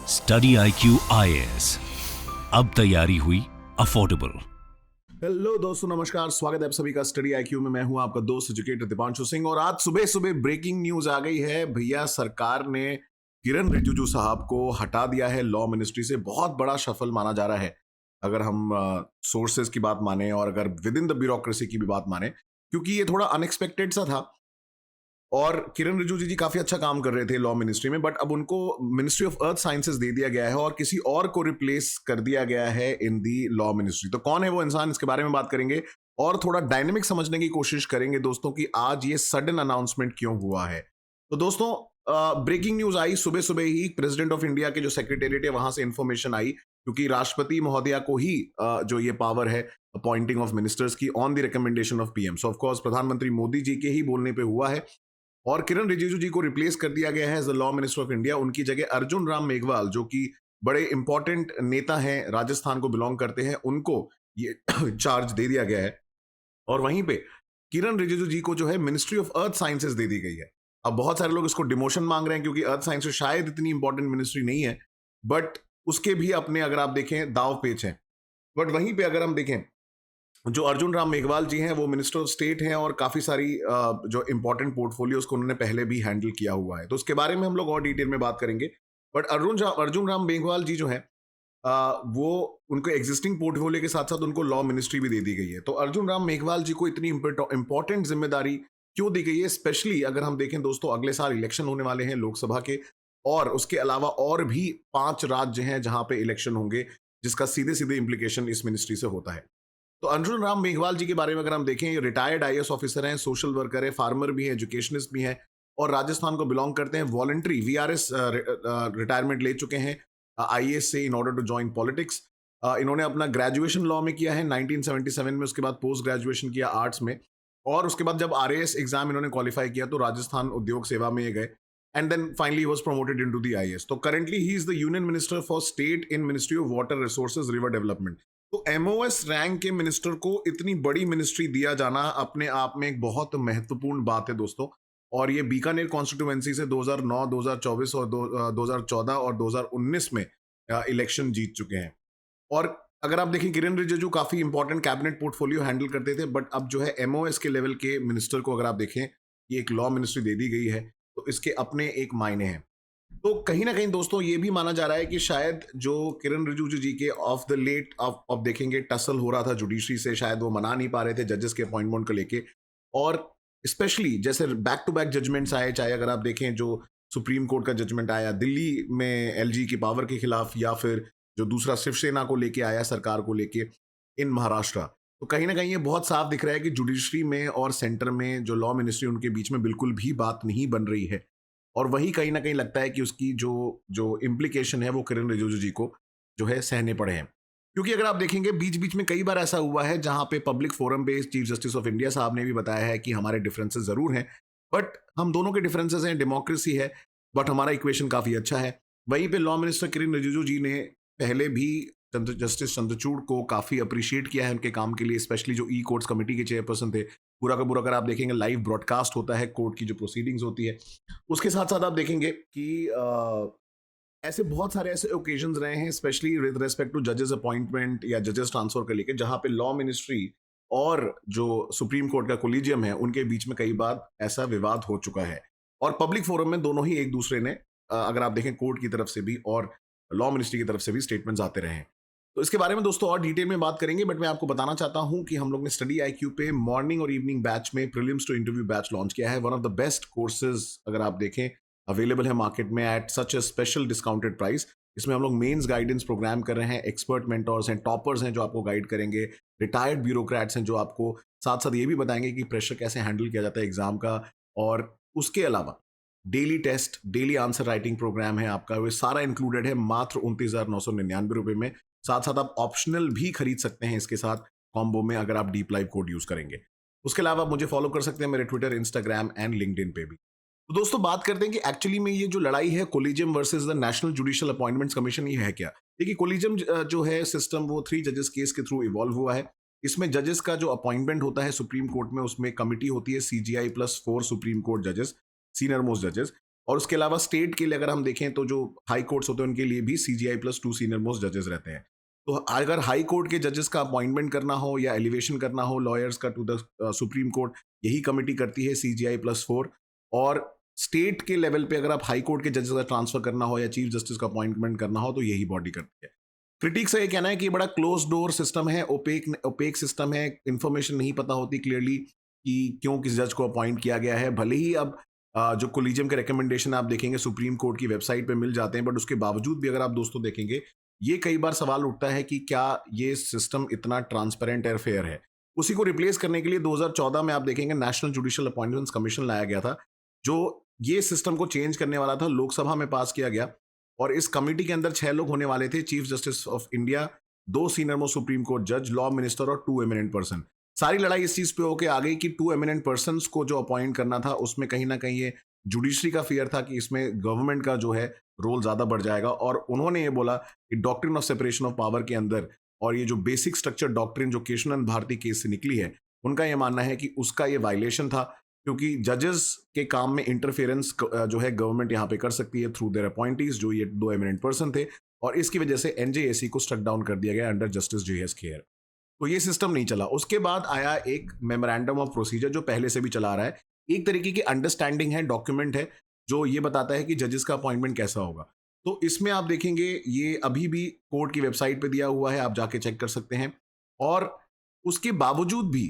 Study IQ IAS, अब तैयारी हुई अफोर्डेबल। हेलो दोस्तों, नमस्कार। स्वागत है आप सभी का स्टडी IQ में। मैं हूं आपका दोस्त एजुकेटर दीपांशु सिंह और आज सुबह सुबह ब्रेकिंग न्यूज आ गई है भैया। सरकार ने किरण रिजिजू साहब को हटा दिया है लॉ मिनिस्ट्री से। बहुत बड़ा शफल माना जा रहा है अगर हम सोर्सेज की बात माने और अगर विद इन द ब्यूरोक्रेसी की भी बात माने, क्योंकि ये थोड़ा अनएक्सपेक्टेड सा था। और किरण रिजिजू जी काफी अच्छा काम कर रहे थे लॉ मिनिस्ट्री में, बट अब उनको मिनिस्ट्री ऑफ अर्थ साइंसेज दे दिया गया है और किसी और को रिप्लेस कर दिया गया है इन दी लॉ मिनिस्ट्री। तो कौन है वो इंसान, इसके बारे में बात करेंगे और थोड़ा डायनेमिक समझने की कोशिश करेंगे दोस्तों कि आज ये सडन अनाउंसमेंट क्यों हुआ है। तो दोस्तों, ब्रेकिंग न्यूज आई सुबह सुबह ही। प्रेसिडेंट ऑफ इंडिया के जो सेक्रेटेरिएट है वहां से इंफॉर्मेशन आई, क्योंकि राष्ट्रपति महोदया को ही जो ये पावर है अपॉइंटिंग ऑफ मिनिस्टर्स की on the recommendation of PM. So of course प्रधानमंत्री मोदी जी के ही बोलने पे हुआ है और किरण रिजिजू जी को रिप्लेस कर दिया गया है as the law minister of India. उनकी जगह अर्जुन राम मेघवाल, जो कि बड़े इंपॉर्टेंट नेता हैं, राजस्थान को बिलोंग करते हैं, उनको ये चार्ज दे दिया गया है। और वहीं पे किरण रिजिजू जी को जो है मिनिस्ट्री ऑफ अर्थ साइंसेज दे दी गई है। अब बहुत सारे लोग इसको डिमोशन मांग रहे हैं क्योंकि अर्थ साइंसेज शायद इतनी इंपॉर्टेंट मिनिस्ट्री नहीं है, बट उसके भी अपने अगर आप देखें दाव पेच है। बट वहीं पे अगर हम देखें, जो अर्जुन राम मेघवाल जी हैं वो मिनिस्टर ऑफ स्टेट हैं और काफी सारी जो इंपॉर्टेंट पोर्टफोलियोज को उन्होंने पहले भी हैंडल किया हुआ है। तो उसके बारे में हम लोग और डिटेल में बात करेंगे। बट अर्जुन राम मेघवाल जी जो है वो उनको एग्जिस्टिंग पोर्टफोलियो के साथ साथ उनको लॉ मिनिस्ट्री भी दे दी गई है। तो अर्जुन राम मेघवाल जी को इतनी इंपॉर्टेंट जिम्मेदारी क्यों दी गई है, स्पेशली अगर हम देखें दोस्तों, अगले साल इलेक्शन होने वाले हैं लोकसभा के, और उसके अलावा और भी 5 राज्य हैं जहां पे इलेक्शन होंगे, जिसका सीधे सीधे इंप्लीकेशन इस मिनिस्ट्री से होता है। तो अर्जुन राम मेघवाल जी के बारे में अगर हम देखें, ये रिटायर्ड IAS ऑफिसर हैं, सोशल वर्कर है, फार्मर भी है, एजुकेशनिस्ट भी हैं और राजस्थान को बिलोंग करते हैं। वॉलंटरी VRS रिटायरमेंट ले चुके हैं IAS से in order to join politics. इन्होंने अपना ग्रेजुएशन लॉ में किया है 1977 में, उसके बाद पोस्ट ग्रेजुएशन किया आर्ट्स में, और उसके बाद जब RAS एग्जाम इन्होंने क्वालिफाई किया तो राजस्थान उद्योग सेवा में ये गए and then finally was promoted into the IAS। तो currently he is the union minister for state in ministry of water resources river development. तो MOS रैंक के मिनिस्टर को इतनी बड़ी मिनिस्ट्री दिया जाना अपने आप में एक बहुत महत्वपूर्ण बात है दोस्तों। और ये बीकानेर कॉन्स्टिट्यूएंसी से 2009, 2024 और 2014 और 2019 में इलेक्शन जीत चुके हैं। और अगर आप देखें, किरण रिजिजू काफी इंपॉर्टेंट कैबिनेट पोर्टफोलियो हैंडल करते थे, बट अब जो है MOS के लेवल के मिनिस्टर को अगर आप देखें, ये एक लॉ मिनिस्ट्री दे दी गई है, तो इसके अपने एक मायने हैं। तो कहीं ना कहीं दोस्तों ये भी माना जा रहा है कि शायद जो किरण रिजिजू जी के ऑफ द लेट अब देखेंगे टसल हो रहा था जुडिशरी से, शायद वो मना नहीं पा रहे थे जजेस के अपॉइंटमेंट को लेके। और स्पेशली जैसे बैक टू बैक जजमेंट्स आए, चाहे अगर आप देखें जो सुप्रीम कोर्ट का जजमेंट आया दिल्ली में LG की पावर के खिलाफ, या फिर जो दूसरा शिवसेना को लेके आया सरकार को लेके इन महाराष्ट्र, तो कहीं ना कहीं ये बहुत साफ दिख रहा है कि जुडिशरी में और सेंटर में जो लॉ मिनिस्ट्री उनके बीच में बिल्कुल भी बात नहीं बन रही है। और वही कहीं ना कहीं लगता है कि उसकी जो जो इम्प्लीकेशन है वो किरण रिजिजू जी को जो है सहने पड़े हैं। क्योंकि अगर आप देखेंगे बीच बीच में कई बार ऐसा हुआ है जहां पे पब्लिक फोरम पे चीफ जस्टिस ऑफ इंडिया साहब ने भी बताया है कि हमारे डिफरेंसेस जरूर हैं, बट हम दोनों के डिफरेंसेस हैं, डेमोक्रेसी है, बट हमारा इक्वेशन काफी अच्छा है। वहीं पे लॉ मिनिस्टर किरण रिजिजू जी ने पहले भी जस्टिस चंद्रचूड़ को काफी अप्रिशिएट किया है उनके काम के लिए, स्पेशली जो ई कोर्ट्स कमेटी के चेयरपर्सन थे। पूरा का पूरा अगर आप देखेंगे लाइव ब्रॉडकास्ट होता है कोर्ट की जो प्रोसीडिंग्स होती है। उसके साथ साथ आप देखेंगे कि ऐसे बहुत सारे ऐसे ओकेजन्स रहे हैं, स्पेशली विद रेस्पेक्ट टू जजेस अपॉइंटमेंट या जजेस ट्रांसफर के लेके, जहां पे लॉ मिनिस्ट्री और जो सुप्रीम कोर्ट का कोलिजियम है उनके बीच में कई बार ऐसा विवाद हो चुका है। और पब्लिक फोरम में दोनों ही एक दूसरे ने अगर आप देखें कोर्ट की तरफ से भी और लॉ मिनिस्ट्री की तरफ से भी स्टेटमेंट्स आते रहे हैं। तो इसके बारे में दोस्तों और डिटेल में बात करेंगे, बट मैं आपको बताना चाहता हूं कि हम लोग ने स्टडी IQ पे मॉर्निंग और इवनिंग बैच में prelims to interview batch launch किया है। One of the best courses अगर आप देखें अवेलेबल है मार्केट में at such a special discounted price. इसमें हम लोग मेंस गाइडेंस प्रोग्राम कर रहे हैं, एक्सपर्ट मेंटर्स हैं, टॉपर्स हैं जो आपको गाइड करेंगे, रिटायर्ड ब्यूरोक्रेट्स हैं जो आपको साथ साथ ये भी बताएंगे कि प्रेशर कैसे हैंडल किया जाता है एग्जाम का। और उसके अलावा daily test, daily answer writing program है आपका, वो सारा इंक्लूडेड है मात्र 29,999 रुपए में। साथ साथ आप ऑप्शनल भी खरीद सकते हैं इसके साथ कॉम्बो में अगर आप डीप लाइव कोड यूज करेंगे। उसके अलावा आप मुझे फॉलो कर सकते हैं मेरे ट्विटर, इंस्टाग्राम एंड लिंक्डइन पे भी। तो दोस्तों बात करते हैं कि एक्चुअली में ये जो लड़ाई है collegium versus the national judicial appointments commission, ये है क्या। देखिए, कोलिजियम जो है सिस्टम वो 3 जजेस केस के थ्रू इवॉल्व हुआ है। इसमें जजेस का जो अपॉइंटमेंट होता है सुप्रीम कोर्ट में, उसमें कमिटी होती है CGI +4 सुप्रीम कोर्ट जजेस, सीनियर मोस्ट जजेस। और उसके अलावा स्टेट के लिए अगर हम देखें तो जो हाई कोर्ट्स होते हैं उनके लिए भी CGI+2 सीनियर मोस्ट जजेस रहते हैं। तो अगर हाई कोर्ट के जजेस का अपॉइंटमेंट करना हो या एलिवेशन करना हो लॉयर्स का टू द सुप्रीम कोर्ट, यही कमिटी करती है CGI+4। और स्टेट के लेवल पे अगर आप हाई कोर्ट के जजेस का ट्रांसफर करना हो या चीफ जस्टिस का अपॉइंटमेंट करना हो तो यही बॉडी करती है। क्रिटिक्स का ये कहना है कि बड़ा क्लोज डोर सिस्टम है, ओपेक सिस्टम है, इंफॉर्मेशन नहीं पता होती क्लियरली कि क्यों किस जज को अपॉइंट किया गया है। भले ही अब जो कोलिजियम के रिकमेंडेशन आप देखेंगे सुप्रीम कोर्ट की वेबसाइट पे मिल जाते हैं, बट उसके बावजूद भी अगर आप दोस्तों देखेंगे ये कई बार सवाल उठता है कि क्या ये सिस्टम इतना ट्रांसपेरेंट और फेयर है। उसी को रिप्लेस करने के लिए 2014 में आप देखेंगे नेशनल जुडिशियल अपॉइंटमेंट्स कमीशन लाया गया था, जो ये सिस्टम को चेंज करने वाला था। लोकसभा में पास किया गया और इस कमेटी के अंदर 6 लोग होने वाले थे, chief justice of India, 2 senior most supreme court जज, लॉ मिनिस्टर और 2 एमिनेंट पर्सन। सारी लड़ाई इस चीज पे होके आ गई कि 2 एमिनेंट पर्सन को जो अपॉइंट करना था उसमें कहीं ना कहीं ये जुडिशरी का फियर था कि इसमें गवर्नमेंट का जो है रोल ज्यादा बढ़ जाएगा। और उन्होंने ये बोला कि doctrine of separation of power के अंदर और ये जो बेसिक स्ट्रक्चर डॉक्ट्रिन जो केशवानंद भारती केस से निकली है, उनका ये मानना है कि उसका ये वायलेशन था, क्योंकि जजेस के काम में इंटरफेरेंस जो है गवर्नमेंट यहाँ पे कर सकती है थ्रू देयर अपॉइंटीज, जो ये 2 एमिनेंट पर्सन थे, और इसकी वजह से NJAC को स्ट्रक डाउन कर दिया गया अंडर जस्टिस JS खेर। तो ये सिस्टम नहीं चला। उसके बाद आया एक मेमोरेंडम ऑफ प्रोसीजर जो पहले से भी चला रहा है, एक तरीके की अंडरस्टैंडिंग है, डॉक्यूमेंट है जो ये बताता है कि जजेस का अपॉइंटमेंट कैसा होगा। तो इसमें आप देखेंगे ये अभी भी कोर्ट की वेबसाइट पे दिया हुआ है, आप जाके चेक कर सकते हैं। और उसके बावजूद भी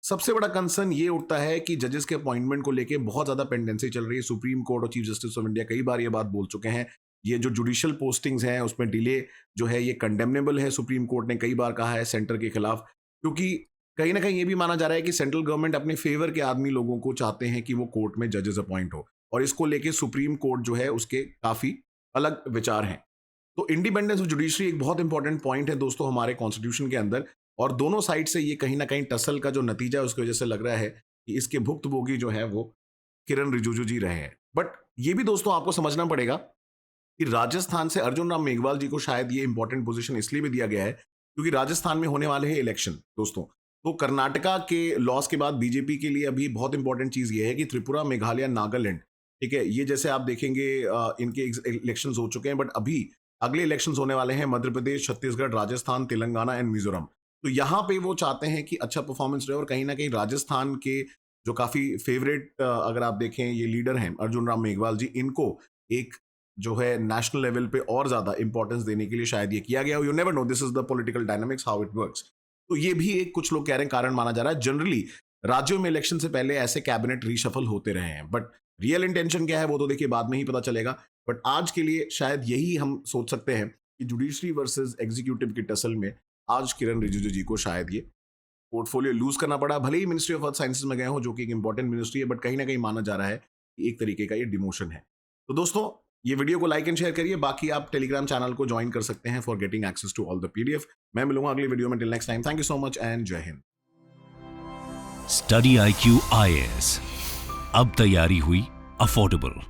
सबसे बड़ा कंसर्न ये उठता है कि जजेस के अपॉइंटमेंट को लेके बहुत ज्यादा पेंडेंसी चल रही है। सुप्रीम कोर्ट और चीफ जस्टिस ऑफ इंडिया कई बार ये बात बोल चुके हैं, ये जो जुडिशियल पोस्टिंग्स हैं उसमें डिले जो है ये कंडेमनेबल है। सुप्रीम कोर्ट ने कई बार कहा है सेंटर के खिलाफ, क्योंकि कहीं ना कहीं ये भी माना जा रहा है कि सेंट्रल गवर्नमेंट अपने फेवर के आदमी लोगों को चाहते हैं कि वो कोर्ट में जजेस अपॉइंट हो, और इसको लेके सुप्रीम कोर्ट जो है उसके काफी अलग विचार हैं। तो इंडिपेंडेंस ऑफ जुडिशरी एक बहुत इंपॉर्टेंट पॉइंट है दोस्तों हमारे कॉन्स्टिट्यूशन के अंदर, और दोनों साइड से ये कहीं ना कहीं टसल का जो नतीजा है उसकी वजह से लग रहा है कि इसके भुक्तभोगी जो है वो किरण रिजिजू जी रहे हैं। बट ये भी दोस्तों आपको समझना पड़ेगा कि राजस्थान से अर्जुन राम मेघवाल जी को शायद ये इंपॉर्टेंट पोजीशन इसलिए भी दिया गया है क्योंकि राजस्थान में होने वाले हैं इलेक्शन दोस्तों। तो कर्नाटका के लॉस के बाद बीजेपी के लिए अभी बहुत इंपॉर्टेंट चीज ये है कि त्रिपुरा, मेघालय, नागालैंड, ठीक है, ये जैसे आप देखेंगे इनके इलेक्शंस हो चुके हैं, बट अभी अगले इलेक्शंस होने वाले हैं मध्य प्रदेश, छत्तीसगढ़, राजस्थान, तेलंगाना एंड मिजोरम। तो यहाँ पे वो चाहते हैं कि अच्छा परफॉर्मेंस रहे, और कहीं ना कहीं राजस्थान के जो काफी फेवरेट अगर आप देखें ये लीडर हैं अर्जुन राम मेघवाल जी, इनको एक जो है नेशनल लेवल पे और ज्यादा इंपॉर्टेंस देने के लिए शायद ये किया गया। You never know, this is the political dynamics how it works. तो ये भी एक कुछ लोग कह रहे हैं कारण माना जा रहा है। जनरली राज्यों में इलेक्शन से पहले ऐसे कैबिनेट रीशफल होते रहे हैं, बट रियल इंटेंशन क्या है वो तो देखिए बाद में ही पता चलेगा। बट आज के लिए शायद यही हम सोच सकते हैं कि जुडिशरी वर्सेस एग्जीक्यूटिव की टसल में आज किरण रिजिजू जी को शायद ये पोर्टफोलियो लूज करना पड़ा। भले ही मिनिस्ट्री ऑफ अर्थ साइंसेज में गए हो जो कि एक इंपॉर्टेंट मिनिस्ट्री है, बट कहीं ना कहीं माना जा रहा है कि एक तरीके का ये डिमोशन है। तो दोस्तों ये वीडियो को लाइक एंड शेयर करिए, बाकी आप टेलीग्राम चैनल को ज्वाइन कर सकते हैं for getting access to all the PDF। मैं मिलूंगा अगली वीडियो में। Till next time, thank you so much and Jai Hind. Study IQ IAS, अब तैयारी हुई अफोर्डेबल।